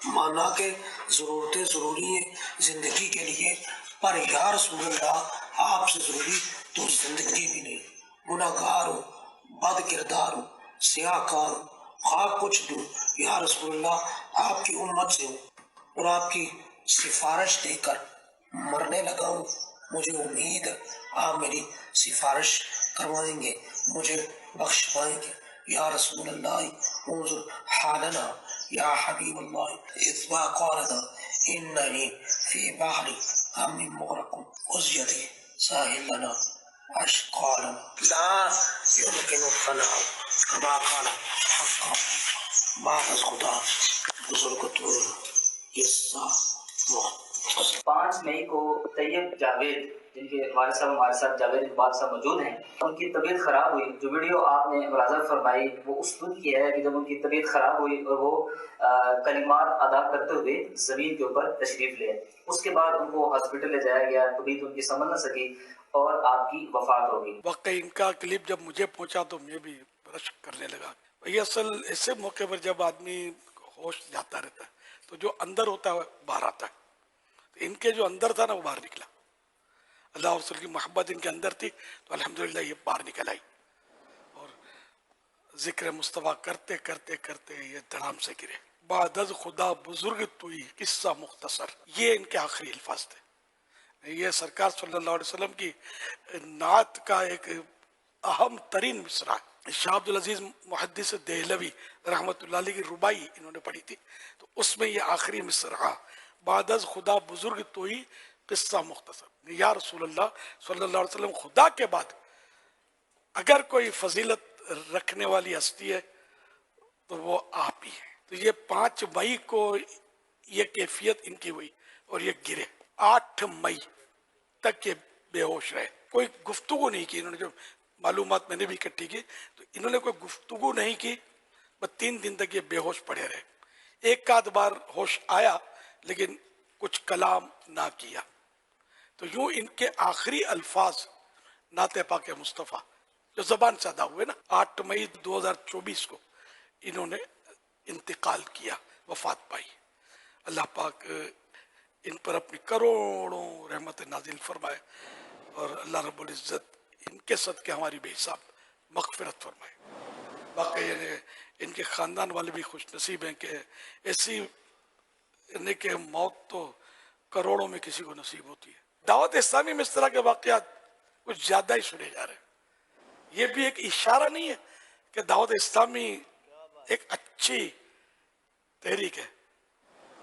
مانا کہ ضرورتیں ضروری ہیں زندگی کے لیے، پر یا رسول اللہ آپ سے ضروری تو زندگی بھی نہیں۔ گناہگار ہوں، بد کردار ہوں، سیاہ کار ہوں، خواہ کچھ دوں یا رسول اللہ آپ کی امت سے ہوں اور آپ کی سفارش دے کر مرنے لگا ہوں۔ مجھے امید ہے آپ میری سفارش کروائیں گے، مجھے بخش پائیں گے۔ یا رسول اللہ انظر حالنا یا حبیب اللہ اذ ما قالنا اننی فی بحر غم مغرق اذیتی ساحل لنا اشقالنا لا يمكن الثناء كما قال حقا بعد از خدا بزرگ طور قصہ مختصر۔ 5 مئی کو طیب جاوید، جن کے والد صاحب ہمارے ساتھ جاوید اقبال صاحب موجود ہیں، ان کی طبیعت خراب ہوئی۔ جو ویڈیو آپ نے ملاحظہ فرمائی وہ اس دن کی ہے کہ جب ان کی طبیعت خراب ہوئی اور وہ کلمات ادا کرتے ہوئے زمین کے اوپر تشریف لے۔ اس کے بعد ان کو ہاسپٹل لے جایا گیا، طبیعت ان کی سنبھل نہ سکی اور آپ کی وفات ہو گئی۔ واقعی ان کا کلپ جب مجھے پہنچا تو میں بھی رشک کرنے لگا۔ یہ اصل ایسے موقع پر جب آدمی ہوش جاتا رہتا ہے تو جو اندر ہوتا ہے باہر آتا ہے۔ ان کے جو اندر تھا نا وہ باہر نکلا، اللہ اور رسول کی محبت ان کے اندر تھی تو الحمدللہ یہ باہر نکل آئی، اور ذکر مصطفیٰ کرتے کرتے کرتے یہ دھڑام سے گرے۔ بعد از خدا بزرگ توئی قصہ مختصر، یہ ان کے آخری الفاظ تھے۔ یہ سرکار صلی اللہ علیہ وسلم کی نعت کا ایک اہم ترین مصرع ہے۔ شاہ عبدالعزیز محدث دہلوی رحمۃ اللہ علیہ کی ربائی انہوں نے پڑھی تھی، تو اس میں یہ آخری مصرع بعد از خدا بزرگ توئی قصہ مختصر، یا رسول اللہ صلی اللہ علیہ وسلم خدا کے بعد اگر کوئی فضیلت رکھنے والی ہستی ہے تو وہ آپ ہی ہیں۔ تو یہ 5 مئی کو یہ کیفیت ان کی ہوئی اور یہ گرے۔ 8 مئی تک یہ بے ہوش رہے، کوئی گفتگو نہیں کی۔ انہوں نے جو معلومات میں نے بھی اکٹھی کی تو انہوں نے کوئی گفتگو نہیں کی، بس 3 دن تک یہ بے ہوش پڑے رہے۔ ایک آدھ بار ہوش آیا لیکن کچھ کلام نہ کیا۔ تو یوں ان کے آخری الفاظ نعت پاک مصطفیٰ جو زبان سے ادا ہوئے نا، 8 مئی 2024 کو انہوں نے انتقال کیا، وفات پائی۔ اللہ پاک ان پر اپنی کروڑوں رحمت نازل فرمائے اور اللہ رب العزت ان کے صدقے ہماری بے حساب مغفرت فرمائے۔ باقی ان کے خاندان والے بھی خوش نصیب ہیں کہ ایسی کہ موت تو کروڑوں میں کسی کو نصیب ہوتی ہے۔ دعوت اسلامی میں اس طرح کے واقعات کچھ زیادہ ہی سنے جا رہے ہیں۔ یہ بھی ایک اشارہ نہیں ہے کہ دعوت اسلامی ایک اچھی تحریک ہے؟